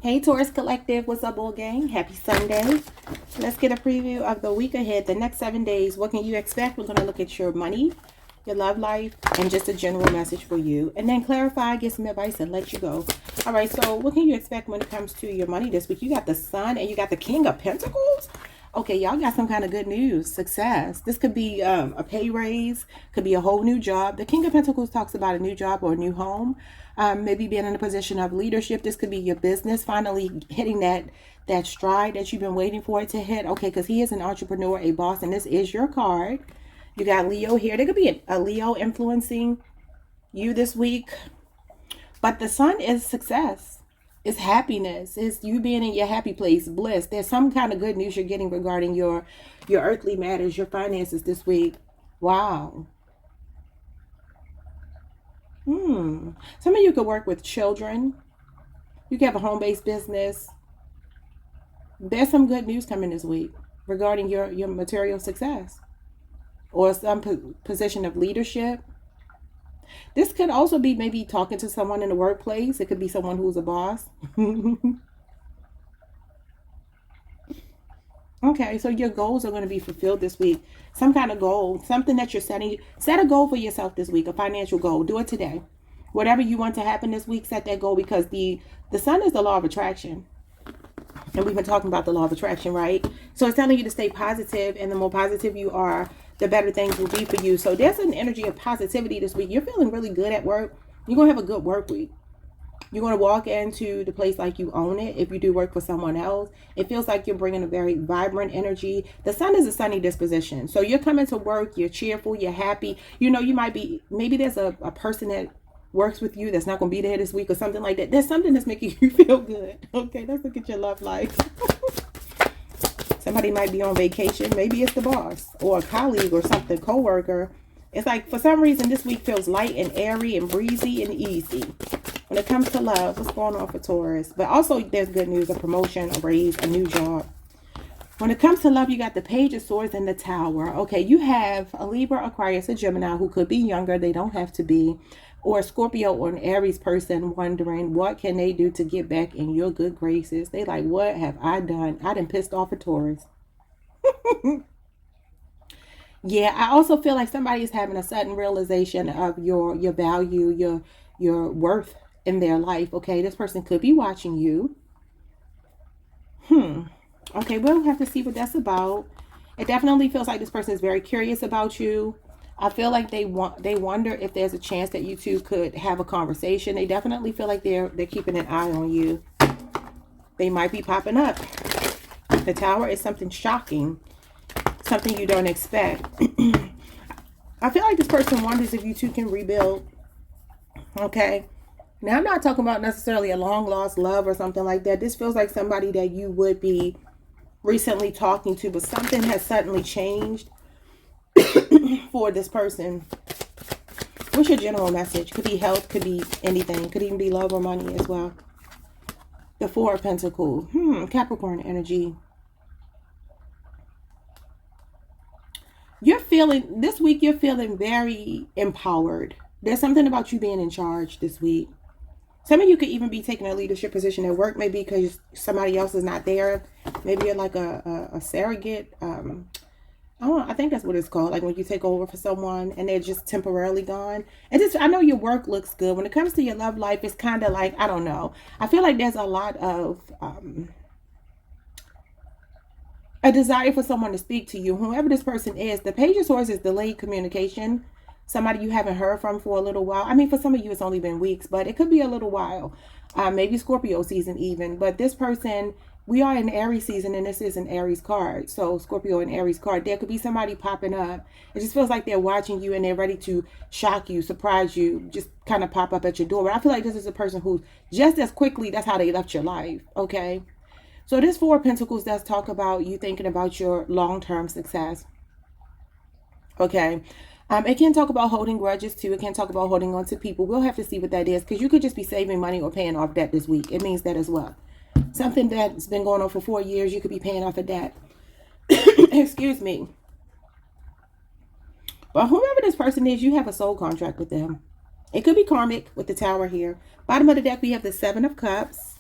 Hey Taurus Collective, what's up, bull gang? Happy Sunday. Let's get a preview of the week ahead, the next 7 days. What can you expect? We're going to look at your money, your love life, and just a general message for you. And then clarify, get some advice, and let you go. All right, so what can you expect when it comes to your money this week? You got the Sun and you got the King of Pentacles. Okay, y'all got some kind of good news, success. This could be a pay raise, could be a whole new job. The King of Pentacles talks about a new job or a new home, maybe being in a position of leadership. This could be your business finally hitting that stride that you've been waiting for it to hit. Okay, because he is an entrepreneur, a boss, and this is your card. You got Leo here. There could be a Leo influencing you this week, but the Sun is success. It's happiness. It's you being in your happy place, bliss. There's some kind of good news you're getting regarding your earthly matters, your finances this week. Wow. Some of you could work with children. You can have a home-based business. There's some good news coming this week regarding your material success or some position of leadership. This could also be maybe talking to someone in the workplace. It could be someone who's a boss. Okay, so your goals are going to be fulfilled this week. Some kind of goal, something that you're setting. Set a goal for yourself this week, a financial goal. Do it today. Whatever you want to happen this week, set that goal, because the Sun is the law of attraction. And we've been talking about the law of attraction, right? So it's telling you to stay positive, and the more positive you are, the better things will be for you. So there's an energy of positivity this week. You're feeling really good at work. You're going to have a good work week. You're going to walk into the place like you own it. If you do work for someone else, it feels like you're bringing a very vibrant energy. The Sun is a sunny disposition. So you're coming to work, you're cheerful, you're happy. You know, you might be, maybe there's a person that works with you that's not going to be there this week or something like that. There's something that's making you feel good. Okay, let's look at your love life. Somebody might be on vacation. Maybe it's the boss or a colleague or something, co-worker. It's like for some reason this week feels light and airy and breezy and easy. When it comes to love, what's going on for Taurus? But also there's good news, a promotion, a raise, a new job. When it comes to love, you got the Page of Swords and the Tower. Okay, you have a Libra, Aquarius, a Gemini who could be younger. They don't have to be. Or a Scorpio or an Aries person wondering what can they do to get back in your good graces. They like, what have I done? I done pissed off a Taurus. Yeah, I also feel like somebody is having a sudden realization of your value, your worth in their life. Okay, this person could be watching you. Okay, we'll have to see what that's about. It definitely feels like this person is very curious about you. I feel like they wonder if there's a chance that you two could have a conversation. They definitely feel like they're keeping an eye on you. They might be popping up. The Tower is something shocking, something you don't expect. I feel like this person wonders if you two can rebuild. Okay. Now, I'm not talking about necessarily a long lost love or something like that. This feels like somebody that you would be recently talking to, but something has suddenly changed for this person. What's your general message? Could be health, could be anything, could even be love or money as well. The Four of Pentacles. Capricorn energy. You're feeling, this week you're feeling very empowered. There's something about you being in charge this week. Some of you could even be taking a leadership position at work, maybe because somebody else is not there. Maybe you're like a surrogate. I think that's what it's called. Like when you take over for someone and they're just temporarily gone. And just, I know your work looks good. When it comes to your love life, it's kind of like, I don't know. I feel like there's a lot of a desire for someone to speak to you. Whoever this person is, the Page of Swords is delayed communication. Somebody you haven't heard from for a little while. I mean, for some of you, it's only been weeks, but it could be a little while. Maybe Scorpio season even. But this person, we are in Aries season, and this is an Aries card. So Scorpio and Aries card. There could be somebody popping up. It just feels like they're watching you and they're ready to shock you, surprise you, just kind of pop up at your door. But I feel like this is a person who's just as quickly, that's how they left your life, okay? So this Four of Pentacles does talk about you thinking about your long-term success, okay? It can talk about holding grudges too. It can talk about holding on to people. We'll have to see what that is, because you could just be saving money or paying off debt this week. It means that as well. Something that's been going on for 4 years, you could be paying off a debt. Excuse me. But whoever this person is, you have a soul contract with them. It could be karmic with the Tower here. Bottom of the deck, we have the Seven of Cups.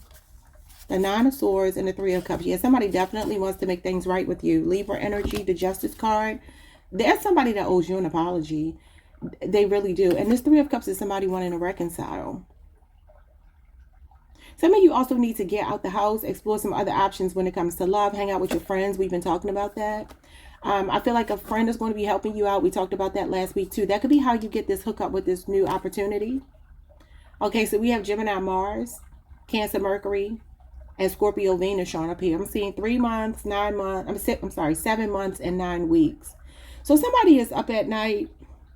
the Nine of Swords, and the Three of Cups. Yeah, somebody definitely wants to make things right with you. Libra energy, the Justice card. There's somebody that owes you an apology. They really do. And this Three of Cups is somebody wanting to reconcile. Some of you also need to get out the house, explore some other options when it comes to love, hang out with your friends. We've been talking about that. I feel like a friend is going to be helping you out. We talked about that last week too. That could be how you get this hookup with this new opportunity. Okay, so we have Gemini Mars, Cancer Mercury, and Scorpio Venus showing up here. I'm seeing 3 months, 9 months. I'm sorry, 7 months and 9 weeks. So somebody is up at night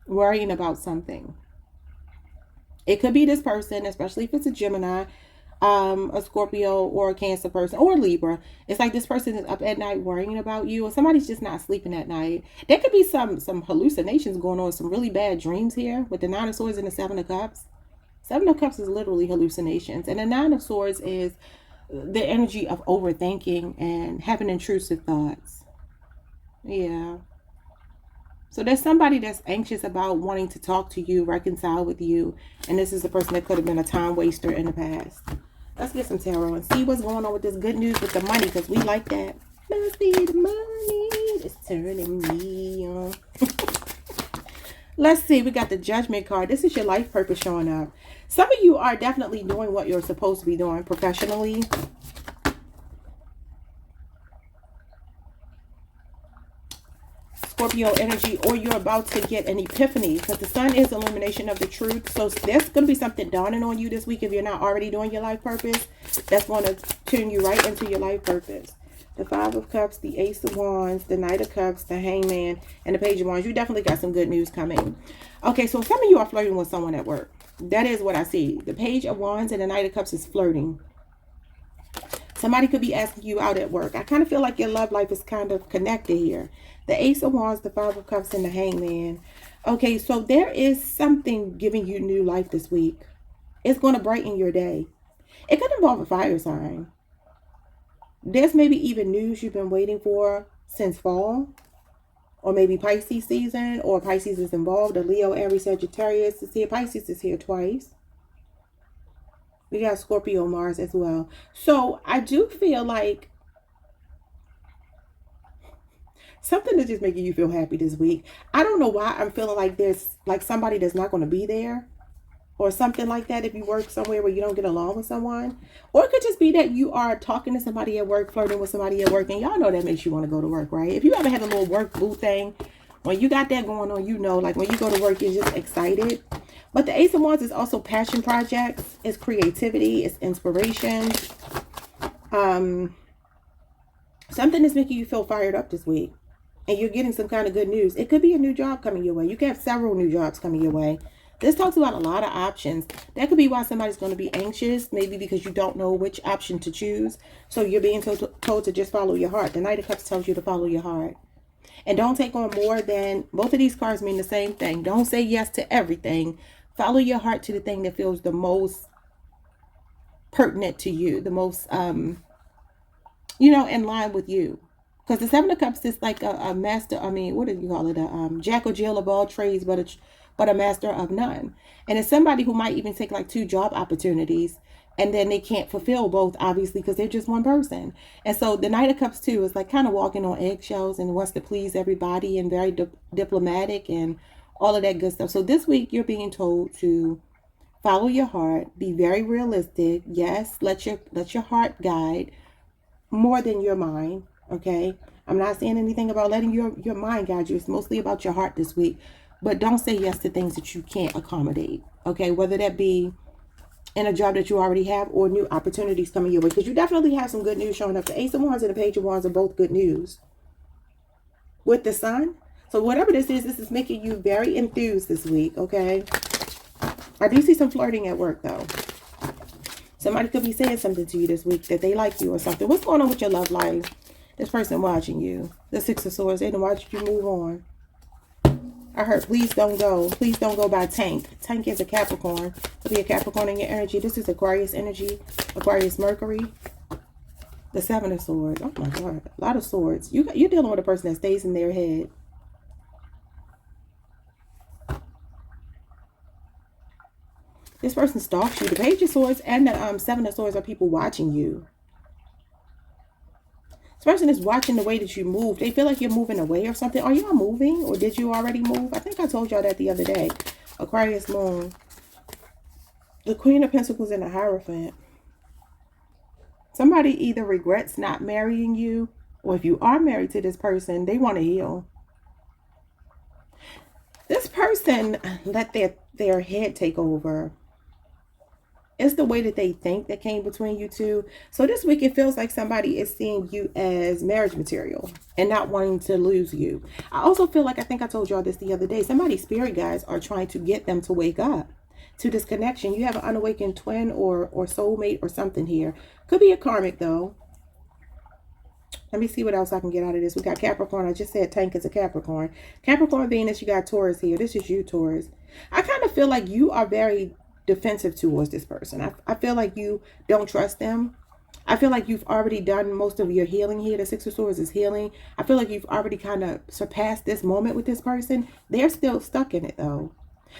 worrying about something. It could be this person, especially if it's a Gemini, a Scorpio, or a Cancer person, or Libra. It's like this person is up at night worrying about you, or somebody's just not sleeping at night. There could be some hallucinations going on, some really bad dreams here with the Nine of Swords and the Seven of Cups. Seven of Cups is literally hallucinations, and the Nine of Swords is the energy of overthinking and having intrusive thoughts. Yeah. So there's somebody that's anxious about wanting to talk to you, reconcile with you, and this is the person that could have been a time waster in the past. Let's get some tarot and see what's going on with this good news with the money, because we like that. Must be the money that's turning me on. Let's see. We got the Judgment card. This is your life purpose showing up. Some of you are definitely doing what you're supposed to be doing professionally. Scorpio energy, or you're about to get an epiphany, because the sun is illumination of the truth. So there's going to be something dawning on you this week if you're not already doing your life purpose. That's going to turn you right into your life purpose. The Five of Cups, the Ace of Wands, the Knight of Cups, the Hangman, and the Page of Wands. You definitely got some good news coming. Okay, so some of you are flirting with someone at work. That is what I see. The Page of Wands and the Knight of Cups is flirting. Somebody could be asking you out at work. I kind of feel like your love life is kind of connected here. The Ace of Wands, the Five of Cups, and the Hangman. Okay, so there is something giving you new life this week. It's going to brighten your day. It could involve a fire sign. There's maybe even news you've been waiting for since fall. Or maybe Pisces season, or Pisces is involved. A Leo, Aries, Sagittarius is here. Pisces is here twice. We got Scorpio, Mars as well. So I do feel like something is just making you feel happy this week. I don't know why I'm feeling like there's like somebody that's not going to be there, or something like that if you work somewhere where you don't get along with someone. Or it could just be that you are talking to somebody at work, flirting with somebody at work, and y'all know that makes you want to go to work, right? If you ever had a little work boo thing, when you got that going on, you know, like when you go to work, you're just excited. But the Ace of Wands is also passion projects. It's creativity. It's inspiration. Something is making you feel fired up this week. And you're getting some kind of good news. It could be a new job coming your way. You could have several new jobs coming your way. This talks about a lot of options. That could be why somebody's going to be anxious. Maybe because you don't know which option to choose. So you're being told to just follow your heart. The Knight of Cups tells you to follow your heart. And don't take on more than, both of these cards mean the same thing. Don't say yes to everything. Follow your heart to the thing that feels the most pertinent to you. The most, you know, in line with you. Because the Seven of Cups is like a master, I mean, what do you call it? A jack or jill of all trades, but a master of none. And it's somebody who might even take like 2 job opportunities, and then they can't fulfill both, obviously, because they're just one person. And so the Knight of Cups too is like kind of walking on eggshells and wants to please everybody and very diplomatic and all of that good stuff. So this week you're being told to follow your heart, be very realistic. Yes, let your heart guide more than your mind. Okay, I'm not saying anything about letting your mind guide you. It's mostly about your heart this week. But don't say yes to things that you can't accommodate. Okay, whether that be in a job that you already have or new opportunities coming your way. Because you definitely have some good news showing up. The Ace of Wands and the Page of Wands are both good news. With the Sun. So whatever this is making you very enthused this week. Okay. I do see some flirting at work though. Somebody could be saying something to you this week that they like you or something. What's going on with your love life? This person watching you. The Six of Swords. They done watched you move on. I heard, please don't go. Please don't go by Tank. Tank is a Capricorn. Could be a Capricorn in your energy. This is Aquarius energy. Aquarius Mercury. The Seven of Swords. Oh my God. A lot of swords. You're dealing with a person that stays in their head. This person stalks you. The Page of Swords and the Seven of Swords are people watching you. This person is watching the way that you move. They feel like you're moving away or something. Are y'all moving, or did you already move? I think I told y'all that the other day. Aquarius moon. The Queen of Pentacles and the Hierophant. Somebody either regrets not marrying you, or if you are married to this person, they want to heal. This person let their head take over. It's the way that they think that came between you two. So this week it feels like somebody is seeing you as marriage material and not wanting to lose you. I also feel like, I think I told y'all this the other day, somebody's spirit guides are trying to get them to wake up to this connection. You have an unawakened twin or soulmate or something here. Could be a karmic though. Let me see what else I can get out of this. We got Capricorn. I just said Tank is a Capricorn. Capricorn, Venus, you got Taurus here. This is you, Taurus. I kind of feel like you are very defensive towards this person. I feel like you don't trust them. I feel like you've already done most of your healing here. The Six of Swords is healing. I feel like you've already kind of surpassed this moment with this person. They're still stuck in it though.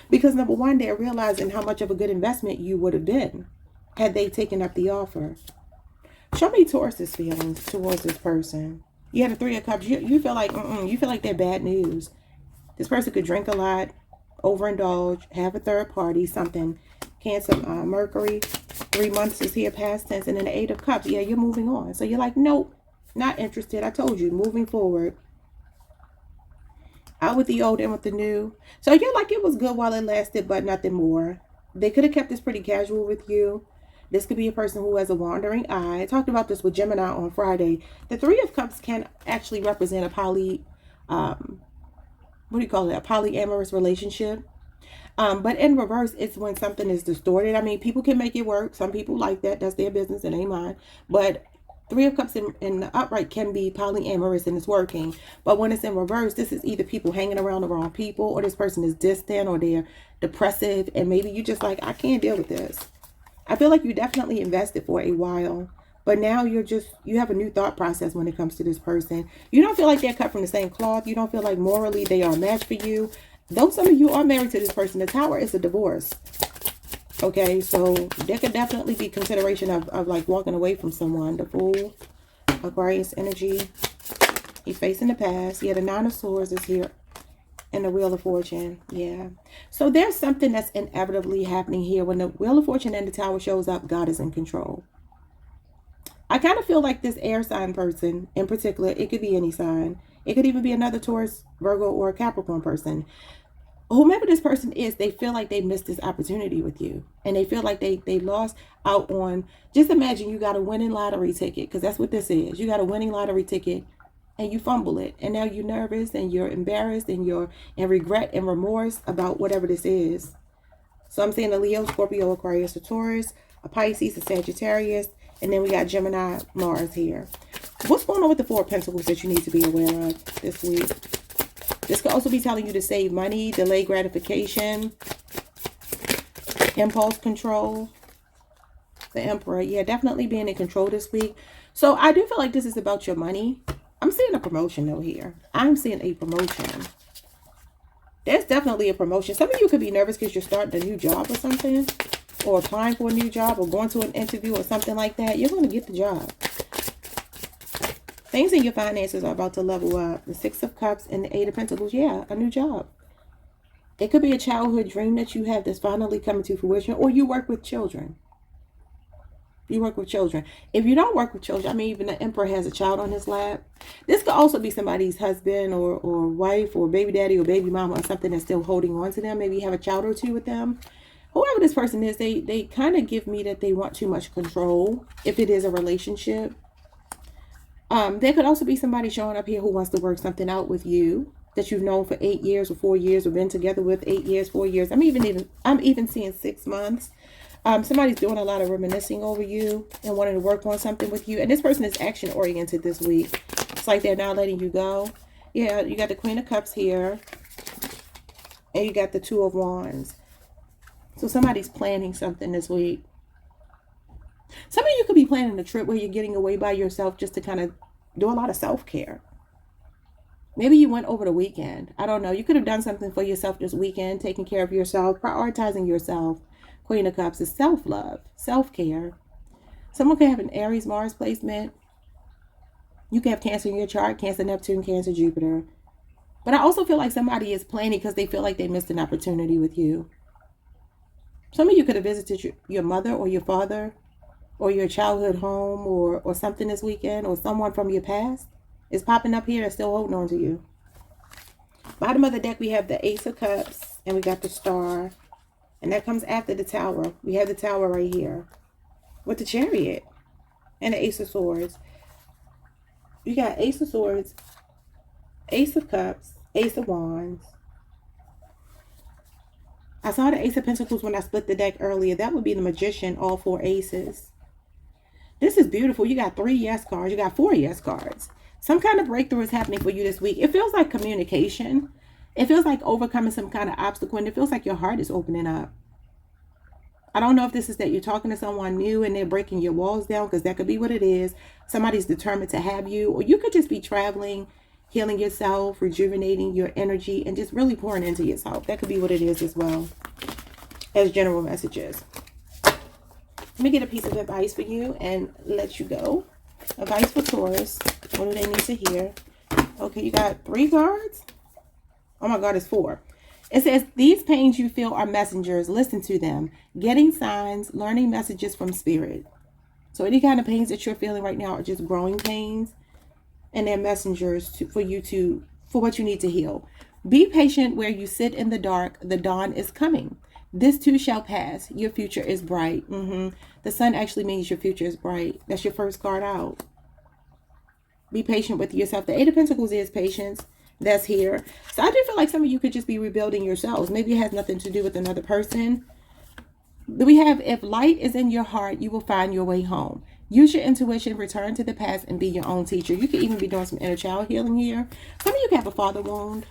Because number one, they're realizing how much of a good investment you would have been had they taken up the offer. Show me Taurus's feelings towards this person. You had a Three of Cups. You feel like you feel like they're bad news. This person could drink a lot, overindulge, have a third party, something. Cancer, Mercury, 3 months is here, past tense, and then the Eight of Cups. Yeah, you're moving on. So you're like, nope, not interested. I told you, moving forward. Out with the old, in with the new. So you're like, it was good while it lasted, but nothing more. They could have kept this pretty casual with you. This could be a person who has a wandering eye. I talked about this with Gemini on Friday. The Three of Cups can actually represent a a polyamorous relationship. But in reverse, it's when something is distorted. I mean, people can make it work. Some people like that. That's their business. It ain't mine. But Three of Cups in the upright can be polyamorous and it's working. But when it's in reverse, this is either people hanging around the wrong people, or this person is distant, or they're depressive. And maybe you just like, I can't deal with this. I feel like you definitely invested for a while. But now you have a new thought process when it comes to this person. You don't feel like they're cut from the same cloth. You don't feel like morally they are a match for you. Though some of you are married to this person, the Tower is a divorce. Okay, so there could definitely be consideration of like walking away from someone. The Fool, Aquarius energy. He's facing the past. Yeah, the Nine of Swords is here. And the Wheel of Fortune. Yeah. So there's something that's inevitably happening here. When the Wheel of Fortune and the Tower shows up, God is in control. I kind of feel like this air sign person in particular, it could be any sign. It could even be another Taurus, Virgo, or Capricorn person. Whomever this person is, they feel like they missed this opportunity with you. And they feel like they lost out on, just imagine you got a winning lottery ticket, because that's what this is. You got a winning lottery ticket and you fumble it. And now you're nervous and you're embarrassed and you're in regret and remorse about whatever this is. So I'm saying a Leo, Scorpio, Aquarius, a Taurus, a Pisces, a Sagittarius, and then we got Gemini, Mars here. What's going on with the Four of Pentacles that you need to be aware of this week? This could also be telling you to save money, delay gratification, impulse control. The Emperor. Yeah, definitely being in control this week. So I do feel like this is about your money. I'm seeing a promotion though here. I'm seeing a promotion. There's definitely a promotion. Some of you could be nervous because you're starting a new job or something, or applying for a new job, or going to an interview or something like that. You're going to get the job. Things in your finances are about to level up. The Six of Cups and the Eight of Pentacles. Yeah, a new job. It could be a childhood dream that you have that's finally coming to fruition, or you work with children. You work with children. If you don't work with children, I mean, even the Emperor has a child on his lap. This could also be somebody's husband or wife or baby daddy or baby mama or something that's still holding on to them. Maybe you have a child or two with them. Whoever this person is, they kind of give me that they want too much control if it is a relationship. There could also be somebody showing up here who wants to work something out with you that you've known for 8 years or 4 years, or been together with 8 years, 4 years. I'm even seeing 6 months. Somebody's doing a lot of reminiscing over you and wanting to work on something with you. And this person is action oriented this week. It's like they're not letting you go. Yeah, you got the Queen of Cups here. And you got the Two of Wands. So somebody's planning something this week. Some of you could be planning a trip where you're getting away by yourself just to kind of do a lot of self-care. Maybe you went over the weekend. I don't know. You could have done something for yourself this weekend, taking care of yourself, prioritizing yourself. Queen of Cups is self-love, self-care. Someone could have an Aries Mars placement. You can have Cancer in your chart, Cancer, Neptune, Cancer, Jupiter. But I also feel like somebody is planning because they feel like they missed an opportunity with you. Some of you could have visited your mother or your father or your childhood home or something this weekend, or someone from your past is popping up here and still holding on to you. Bottom of the deck, we have the Ace of Cups and we got the Star. And that comes after the Tower. We have the Tower right here with the Chariot and the Ace of Swords. You got Ace of Swords, Ace of Cups, Ace of Wands. I saw the Ace of Pentacles when I split the deck earlier. That would be the Magician, all 4 aces. This is beautiful. You got 3 yes cards. You got 4 yes cards. Some kind of breakthrough is happening for you this week. It feels like communication. It feels like overcoming some kind of obstacle. And it feels like your heart is opening up. I don't know if this is that you're talking to someone new and they're breaking your walls down, because that could be what it is. Somebody's determined to have you. Or you could just be traveling, healing yourself, rejuvenating your energy, and just really pouring into yourself. That could be what it is as well as general messages. Let me get a piece of advice for you and let you go. Advice for Taurus. What do they need to hear? Okay, you got 3 cards. Oh my God, it's 4. It says, these pains you feel are messengers. Listen to them. Getting signs, learning messages from spirit. So any kind of pains that you're feeling right now are just growing pains. And they're messengers for what you need to heal. Be patient where you sit in the dark. The dawn is coming. This too shall pass. Your future is bright. The sun actually means your future is bright. That's your first card out. Be patient with yourself. The 8 of Pentacles is patience. That's here. So I do feel like some of you could just be rebuilding yourselves. Maybe it has nothing to do with another person. We have, if light is in your heart, you will find your way home. Use your intuition, return to the past, and be your own teacher. You could even be doing some inner child healing here. Some of you can have a father wound.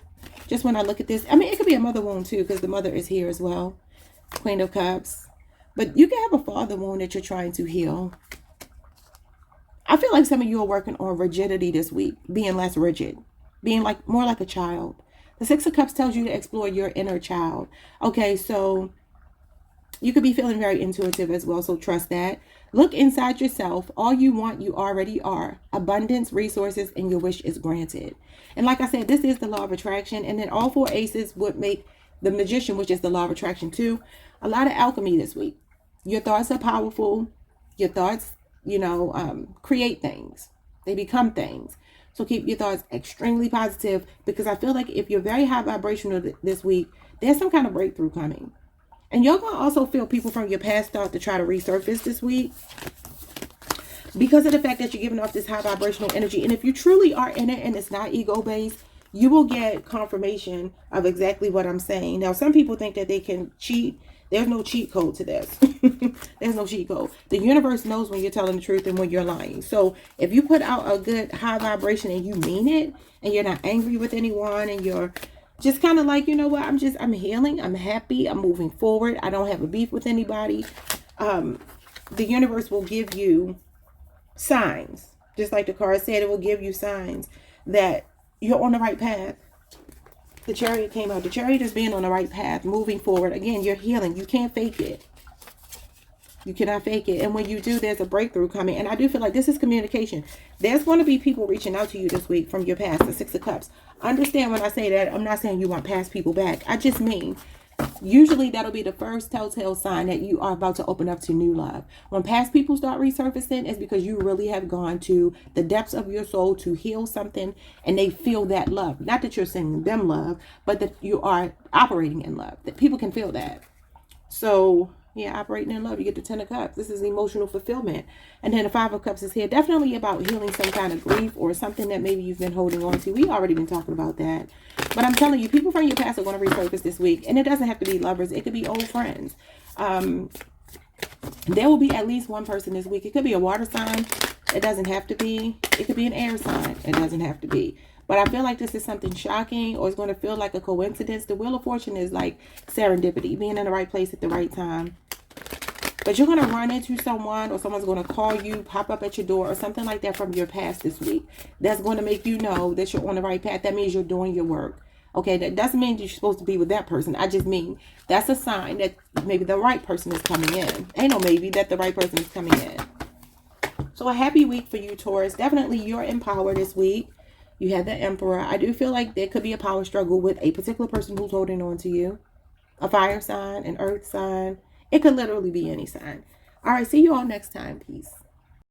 Just when I look at this, I mean, it could be a mother wound too, because the mother is here as well. Queen of Cups. But you can have a father wound that you're trying to heal. I feel like some of you are working on rigidity this week, being less rigid, being like more like a child. The 6 of Cups tells you to explore your inner child. Okay, so you could be feeling very intuitive as well, so trust that. Look inside yourself. All you want, you already are. Abundance, resources, and your wish is granted. And like I said, this is the law of attraction. And then all 4 aces would make the Magician, which is the law of attraction too. A lot of alchemy this week. Your thoughts are powerful. Your thoughts, create things. They become things. So keep your thoughts extremely positive, because I feel like if you're very high vibrational this week, there's some kind of breakthrough coming. And you're going to also feel people from your past start to try to resurface this week, because of the fact that you're giving off this high vibrational energy. And if you truly are in it and it's not ego-based, you will get confirmation of exactly what I'm saying. Now, some people think that they can cheat. There's no cheat code to this. There's no cheat code. The universe knows when you're telling the truth and when you're lying. So if you put out a good high vibration and you mean it, and you're not angry with anyone, and you're just kind of like, you know what, I'm healing, I'm happy, I'm moving forward, I don't have a beef with anybody, the universe will give you signs. Just like the card said, it will give you signs that you're on the right path. The Chariot came out. The Chariot is being on the right path, moving forward. Again, you're healing. You can't fake it. You cannot fake it. And when you do, there's a breakthrough coming. And I do feel like this is communication. There's going to be people reaching out to you this week from your past, the 6 of Cups. Understand when I say that, I'm not saying you want past people back. I just mean, usually that'll be the first telltale sign that you are about to open up to new love. When past people start resurfacing, it's because you really have gone to the depths of your soul to heal something, and they feel that love. Not that you're sending them love, but that you are operating in love. That people can feel that. So yeah, operating in love, you get the 10 of Cups. This is emotional fulfillment. And then the 5 of Cups is here. Definitely about healing some kind of grief or something that maybe you've been holding on to. We already been talking about that. But I'm telling you, people from your past are going to resurface this week. And it doesn't have to be lovers. It could be old friends. There will be at least one person this week. It could be a water sign. It doesn't have to be. It could be an air sign. It doesn't have to be. But I feel like this is something shocking, or it's going to feel like a coincidence. The Wheel of Fortune is like serendipity, being in the right place at the right time. But you're going to run into someone, or someone's going to call you, pop up at your door, or something like that from your past this week. That's going to make you know that you're on the right path. That means you're doing your work. Okay, that doesn't mean you're supposed to be with that person. I just mean that's a sign that maybe the right person is coming in. Ain't no maybe, that the right person is coming in. So a happy week for you, Taurus. Definitely you're empowered this week. You have the Emperor. I do feel like there could be a power struggle with a particular person who's holding on to you. A fire sign, an earth sign. It could literally be any sign. All right, see you all next time. Peace.